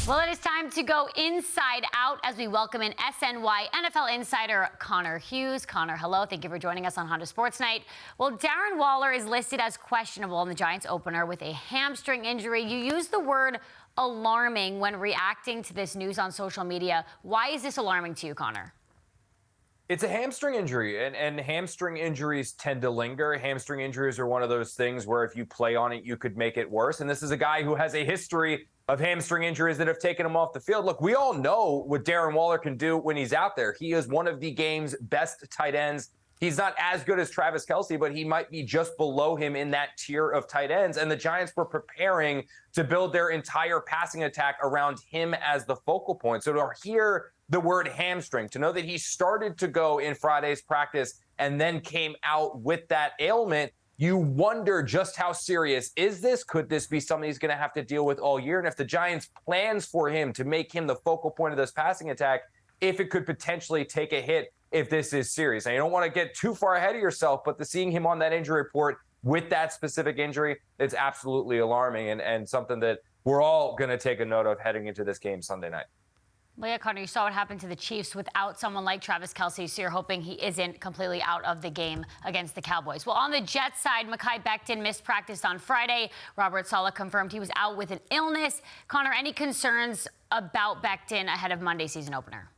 Well, it is time to go inside out as we welcome in SNY NFL insider Connor Hughes. Connor, hello. Thank you for joining us on Honda Sports Night. Well, Darren Waller is listed as questionable in the Giants opener with a hamstring injury. You used the word alarming when reacting to this news on social media. Why is this alarming to you, Connor? It's a hamstring injury, and hamstring injuries tend to linger. Hamstring injuries are one of those things where if you play on it, you could make it worse. And this is a guy who has a history of hamstring injuries that have taken him off the field. Look, we all know what Darren Waller can do when he's out there. He is one of the game's best tight ends. He's not as good as Travis Kelce, but he might be just below him in that tier of tight ends. And the Giants were preparing to build their entire passing attack around him as the focal point. So to hear the word hamstring, to know that he started to go in Friday's practice and then came out with that ailment, you wonder just how serious is this? Could this be something he's going to have to deal with all year? And if the Giants' plans for him to make him the focal point of this passing attack, if it could potentially take a hit if this is serious. And you don't want to get too far ahead of yourself, but seeing him on that injury report with that specific injury, it's absolutely alarming and something that we're all going to take a note of heading into this game Sunday night. Well, yeah, Connor, you saw what happened to the Chiefs without someone like Travis Kelce, so you're hoping he isn't completely out of the game against the Cowboys. Well, on the Jets side, Makai Beckton missed practice on Friday. Robert Saleh confirmed he was out with an illness. Connor, any concerns about Beckton ahead of Monday's season opener?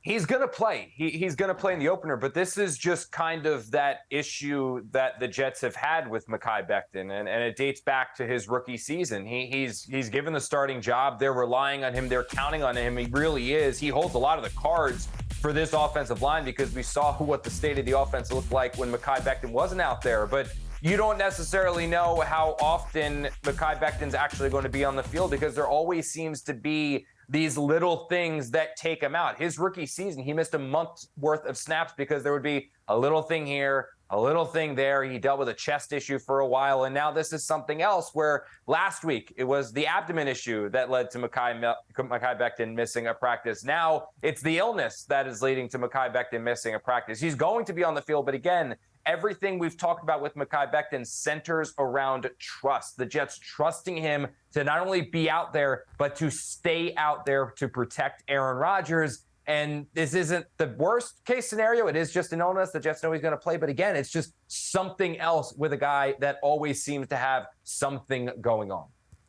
He's going to play. He's going to play in the opener, but this is just kind of that issue that the Jets have had with Makai Beckton, and it dates back to his rookie season. He's given the starting job. They're relying on him. They're counting on him. He really is. He holds a lot of the cards for this offensive line because we saw what the state of the offense looked like when Makai Beckton wasn't out there. But you don't necessarily know how often Makai Beckton's actually going to be on the field because there always seems to be these little things that take him out. His rookie season, he missed a month's worth of snaps because there would be a little thing here, a little thing there. He dealt with a chest issue for a while, and now this is something else where last week it was the abdomen issue that led to Makai Beckton missing a practice. Now it's the illness that is leading to Makai Beckton missing a practice. He's going to be on the field, but again, everything we've talked about with Makai Beckton centers around trust. The Jets trusting him to not only be out there, but to stay out there to protect Aaron Rodgers. And this isn't the worst case scenario. It is just an illness. The Jets know he's going to play. But again, it's just something else with a guy that always seems to have something going on.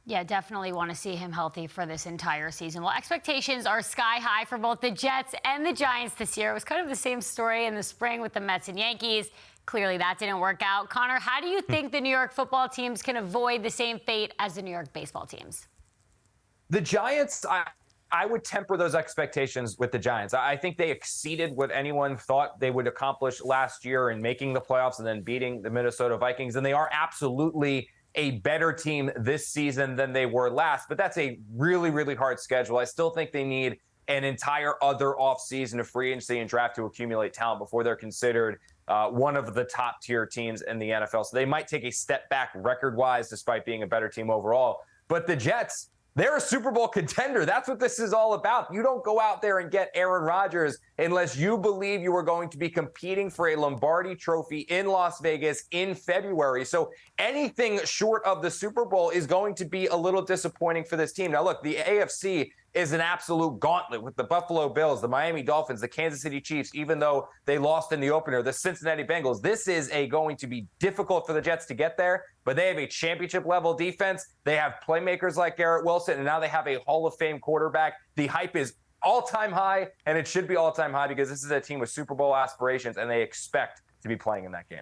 Yeah, definitely want to see him healthy for this entire season. Well, expectations are sky high for both the Jets and the Giants this year. It was kind of the same story in the spring with the Mets and Yankees. Clearly, that didn't work out. Connor, how do you think the New York football teams can avoid the same fate as the New York baseball teams? The Giants, I would temper those expectations with the Giants. I think they exceeded what anyone thought they would accomplish last year in making the playoffs and then beating the Minnesota Vikings. And they are absolutely a better team this season than they were last. But that's a really, really hard schedule. I still think they need an entire other offseason of free agency and draft to accumulate talent before they're considered one of the top tier teams in the NFL. So they might take a step back record-wise despite being a better team overall. But the Jets, they're a Super Bowl contender. That's what this is all about. You don't go out there and get Aaron Rodgers unless you believe you are going to be competing for a Lombardi trophy in Las Vegas in February. So anything short of the Super Bowl is going to be a little disappointing for this team. Now, look, the AFC is an absolute gauntlet with the Buffalo Bills, the Miami Dolphins, the Kansas City Chiefs, even though they lost in the opener, the Cincinnati Bengals. This is going to be difficult for the Jets to get there, but they have a championship-level defense. They have playmakers like Garrett Wilson, and now they have a Hall of Fame quarterback. The hype is all-time high, and it should be all-time high because this is a team with Super Bowl aspirations, and they expect to be playing in that game.